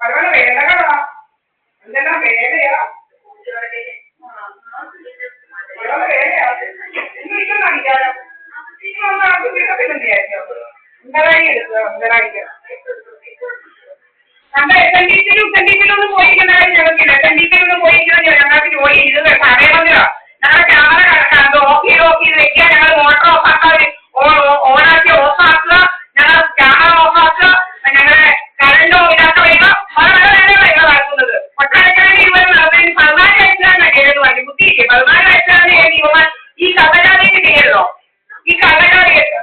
പല പല വേലകളാ, എന്തെല്ലാം വേലയാ, ഓരോ വേലയാ. ഇന്നും കാണിക്കാലോ, ഇന്നൊന്നും ആർക്കും കിട്ടത്തില്ലെന്ന് വിചാരിച്ചോ. ഉണ്ടകാരി എടുക്കുക, ഉണ്ടകാരിക്ക് നമ്മുടെ എസ്.എൻ.ഡി.പിയിലൊന്നും പോയിരിക്കുന്ന കാര്യം ഞങ്ങൾക്കില്ല. എസ്.എൻ.ഡി.പിയിലൊന്നും പോയിരിക്കുന്ന ഞങ്ങൾക്ക് ജോലി ചെയ്ത് സമയമൊന്നുമില്ല. ഞങ്ങളുടെ ക്യാമറ ഓഫ് ചെയ്ത് വെക്കുക, ഞങ്ങൾ മോട്ടർ ഓണാക്കി ഓഫാക്കുക, ഞങ്ങൾ ക്യാമറ ഓഫാക്കുക, ഞങ്ങളുടെ കറണ്ട് ഇല്ലാത്ത വരിക, പല വേലകളാണ് നടക്കുന്നത്. ഒട്ടനക്കാരി ഇവർ നടന്നതിന് 14 വയസ്സിലാണ് കേൾക്കുന്നത്. ബുദ്ധിയില്ലേ, 14 വയസ്സിലാണ് ഇവർ ഈ കള്ളജാതിയൊക്കെ ചെയ്യല്ലോ, ഈ കള്ളജാതിയൊക്കെ.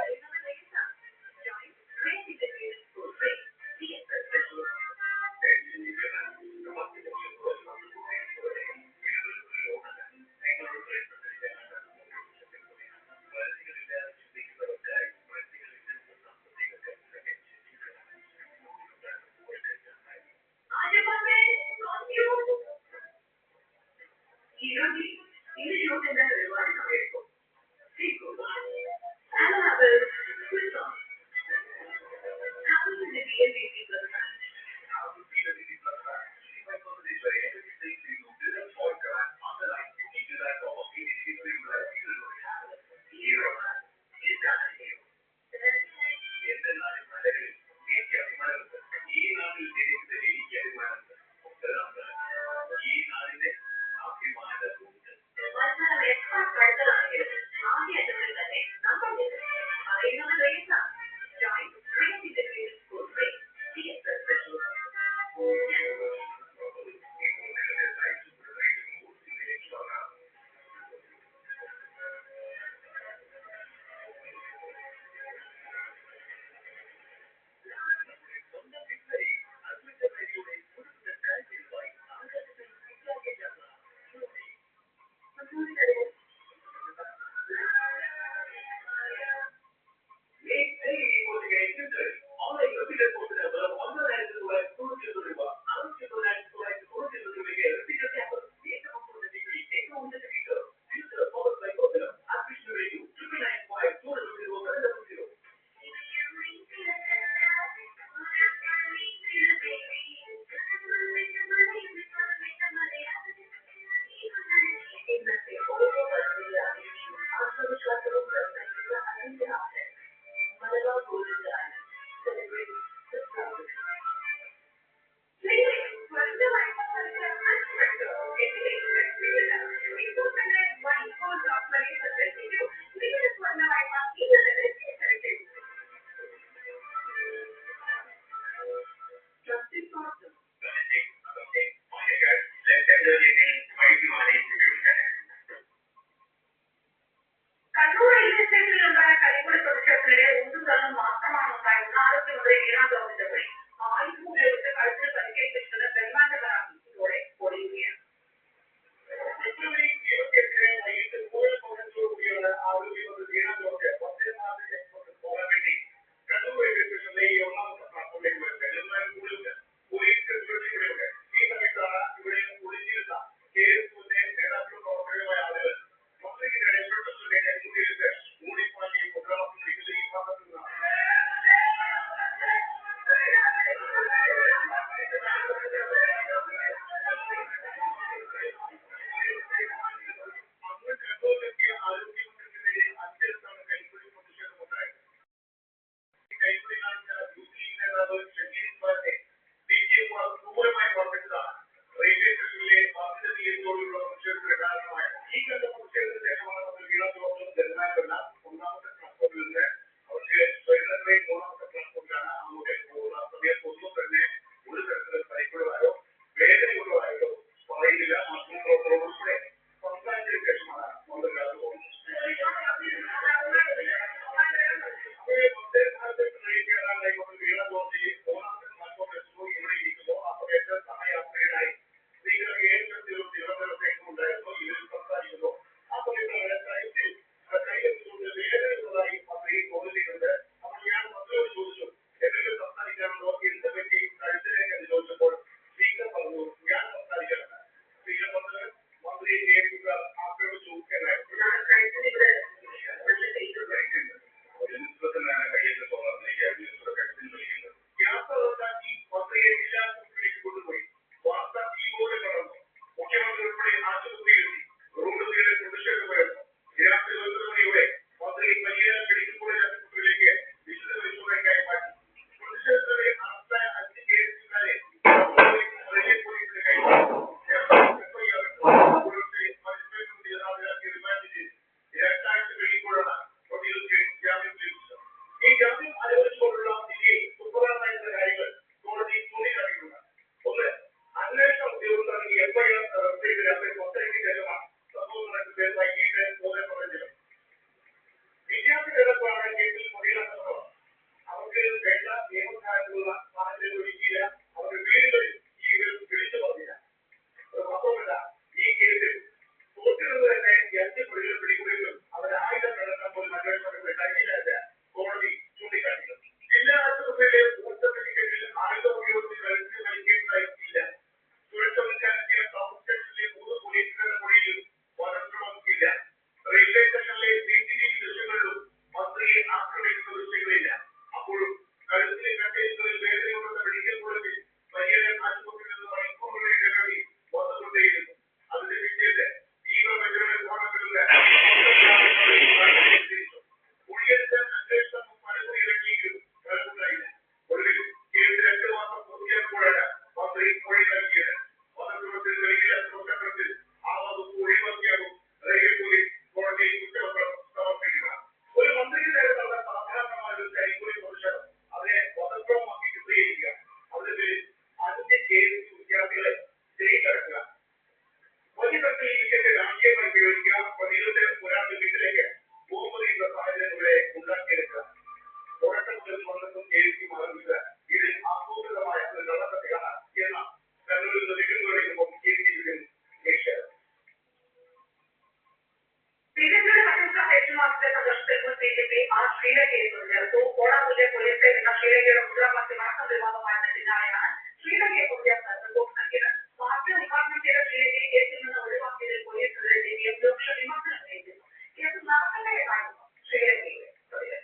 ശ്രീലങ്കയിൽ ചേർത്തു. കോടാമുല്ലെ പോലീസ് എന്ന ശ്രീലങ്കയുടെ മുദ്രാവാക്യം അടക്കം വിവാദമായതിന് പിന്നാലെയാണ് ശ്രീലങ്കയെ കുറിച്ച് റിപ്പോർട്ട് നൽകിയത്. പാർട്ടി ഉദ്ഘാടനം ചെയ്ത ശ്രീലങ്കയെ കേസിൽ നിന്ന് ഒഴിവാക്കിയതിൽ പോലീസിനെതിരെ ജെഡിഎസ് രൂക്ഷ വിമർശനം നേരിടുന്നു. കേസ് നടക്കണ്ടേതായിരുന്നു ശ്രീലങ്കയിലെ പ്രതികൾ.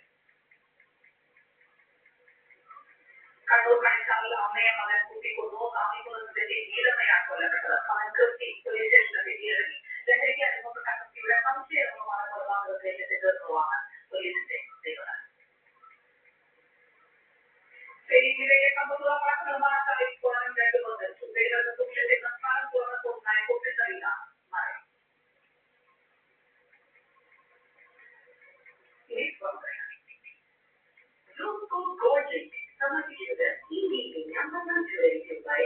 കണ്ണൂർ കണിച്ചാറിൽ അമ്മയെ മകൻ കൂട്ടിക്കൊന്നു. സമീപത്തെ വീരമ്മയാണ് കൊല്ലപ്പെട്ടത്. മകൻ കൃഷി പോലീസ് സ്റ്റേഷനിൽ കീഴടങ്ങി. ലഹരിക്ക് അനുഭവപ്പെട്ട കൃഷിയുടെ സംശയമാണ് കൊലപാതകത്തിലേക്ക് എത്തിച്ചേർന്നതാണ് പോലീസിന്റെ നിഗമനം. ജില്ലയിലെ കമ്പുള്ള പടക്ക നിർമ്മാണക്കാരിൽ സ്ഫോടനം 2 പേർ മരിച്ചു. വെടികളുടെ സൂക്ഷിച്ച് സംസ്ഥാനം തുറന്നപ്പോഴായ പൊട്ടിത്തെറിയിലാണ് മരണം. Gorgeous. Some of you that he may be number 1 by